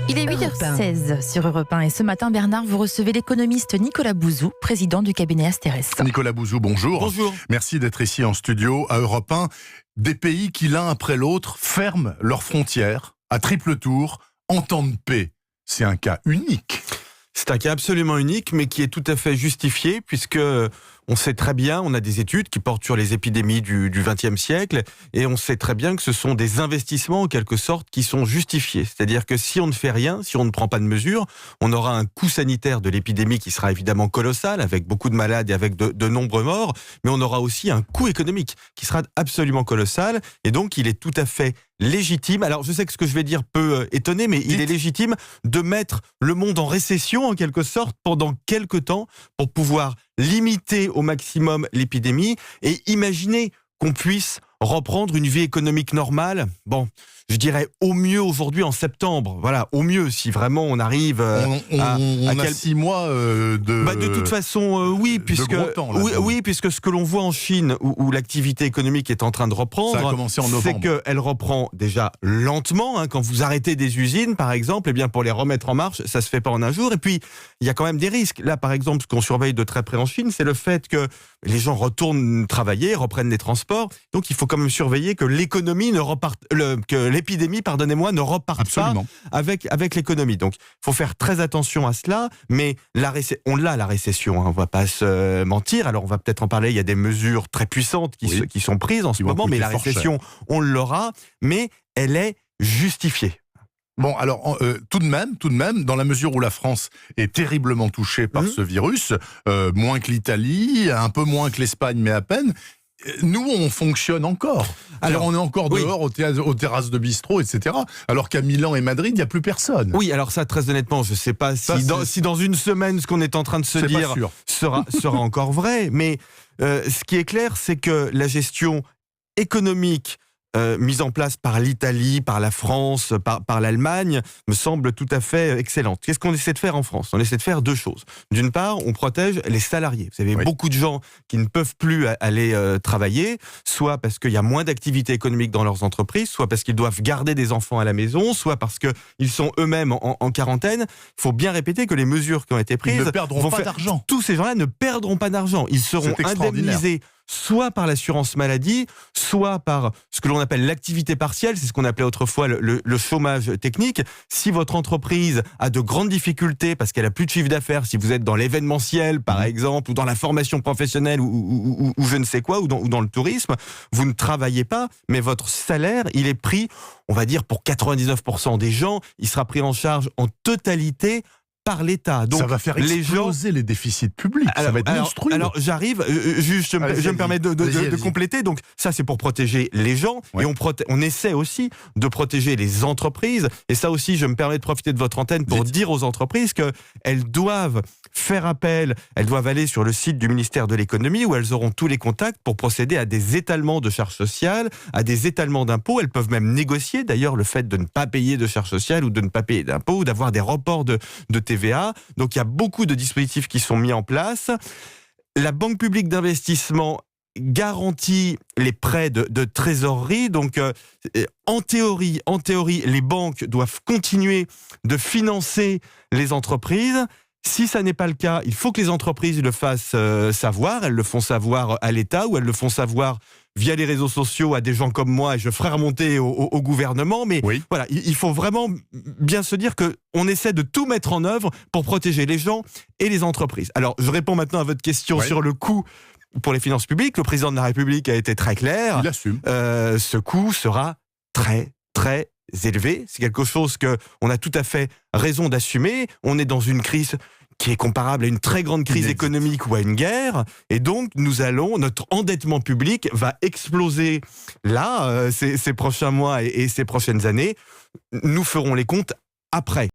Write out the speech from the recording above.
Il est 8h16 sur Europe 1 et ce matin, Bernard, vous recevez l'économiste Nicolas Bouzou, président du cabinet Asterès. Nicolas Bouzou, bonjour. Bonjour. Merci d'être ici en studio à Europe 1. Des pays qui, l'un après l'autre, ferment leurs frontières à triple tour en temps de paix. C'est un cas unique. C'est un cas absolument unique, mais qui est tout à fait justifié, puisque on sait très bien, on a des études qui portent sur les épidémies du XXe siècle, et on sait très bien que ce sont des investissements, en quelque sorte, qui sont justifiés. C'est-à-dire que si on ne fait rien, si on ne prend pas de mesures, on aura un coût sanitaire de l'épidémie qui sera évidemment colossal, avec beaucoup de malades et avec de nombreux morts, mais on aura aussi un coût économique qui sera absolument colossal, et donc il est tout à fait légitime. Alors je sais que ce que je vais dire peut étonner, mais il est légitime de mettre le monde en récession, en quelque sorte, pendant quelques temps, pour pouvoir limiter au maximum l'épidémie et imaginer qu'on puisse reprendre une vie économique normale. Bon, je dirais au mieux aujourd'hui en septembre. Voilà, au mieux, si vraiment on arrive On a 6 mois de toute façon, oui, puisque gros temps, oui, puisque ce que l'on voit en Chine, où l'activité économique est en train de reprendre, ça a commencé en novembre. c'est qu'elle reprend déjà lentement. Quand vous arrêtez des usines, par exemple, eh bien pour les remettre en marche, ça se fait pas en un jour. Et puis il y a quand même des risques. Là, par exemple, ce qu'on surveille de très près en Chine, c'est le fait que les gens retournent travailler, reprennent les transports. Donc il faut quand même surveiller que l'économie ne reparte, que l'épidémie, pardonnez-moi, ne reparte Absolument. pas avec l'économie. Donc il faut faire très attention à cela. Mais on l'a, la récession, on va pas se mentir. Alors on va peut-être en parler. Il y a des mesures très puissantes qui sont prises en ce moment, mais la récession, on l'aura. Mais elle est justifiée. Bon, alors, tout de même, dans la mesure où la France est terriblement touchée par ce virus, moins que l'Italie, un peu moins que l'Espagne, mais à peine, nous, on fonctionne encore. Alors, on est encore dehors aux terrasses de bistrot, etc. Alors qu'à Milan et Madrid, il n'y a plus personne. Oui, alors ça, très honnêtement, je ne sais pas si dans une semaine, ce qu'on est en train de se dire sera encore vrai. Mais ce qui est clair, c'est que la gestion économique mise en place par l'Italie, par la France, par l'Allemagne, me semble tout à fait excellente. Qu'est-ce qu'on essaie de faire en France ? On essaie de faire deux choses. D'une part, on protège les salariés. Vous avez beaucoup de gens qui ne peuvent plus aller travailler, soit parce qu'il y a moins d'activité économique dans leurs entreprises, soit parce qu'ils doivent garder des enfants à la maison, soit parce qu'ils sont eux-mêmes en quarantaine. Il faut bien répéter que les mesures qui ont été prises... Ils ne perdront pas d'argent. Tous ces gens-là ne perdront pas d'argent. Ils seront indemnisés soit par l'assurance maladie, soit par ce que l'on appelle l'activité partielle, c'est ce qu'on appelait autrefois le chômage technique. Si votre entreprise a de grandes difficultés parce qu'elle a plus de chiffre d'affaires, si vous êtes dans l'événementiel par exemple, ou dans la formation professionnelle, ou je ne sais quoi, ou dans le tourisme, vous ne travaillez pas, mais votre salaire, il est pris, on va dire pour 99% des gens, il sera pris en charge en totalité par l'État. Donc, ça va faire exploser les déficits publics, ça va être monstrueux. Alors j'arrive, juste, je me permets de compléter. Donc ça, c'est pour protéger les gens, et on essaie aussi de protéger les entreprises. Et ça aussi, je me permets de profiter de votre antenne pour dire aux entreprises qu'elles doivent faire appel, elles doivent aller sur le site du ministère de l'économie où elles auront tous les contacts pour procéder à des étalements de charges sociales, à des étalements d'impôts. Elles peuvent même négocier d'ailleurs le fait de ne pas payer de charges sociales ou de ne pas payer d'impôts ou d'avoir des reports de TVA. Donc il y a beaucoup de dispositifs qui sont mis en place. La Banque publique d'investissement garantit les prêts de trésorerie. Donc en théorie, les banques doivent continuer de financer les entreprises. Si ça n'est pas le cas, il faut que les entreprises le fassent savoir. Elles le font savoir à l'État ou elles le font savoir via les réseaux sociaux à des gens comme moi, et je ferai remonter au gouvernement. Mais voilà, il faut vraiment bien se dire qu'on essaie de tout mettre en œuvre pour protéger les gens et les entreprises. Alors, je réponds maintenant à votre question sur le coût pour les finances publiques. Le président de la République a été très clair. Il assume. Ce coût sera très, très élevé. C'est quelque chose qu'on a tout à fait raison d'assumer. On est dans une crise qui est comparable à une très grande crise économique ou à une guerre. Et donc, notre endettement public va exploser là, ces prochains mois et ces prochaines années. Nous ferons les comptes après.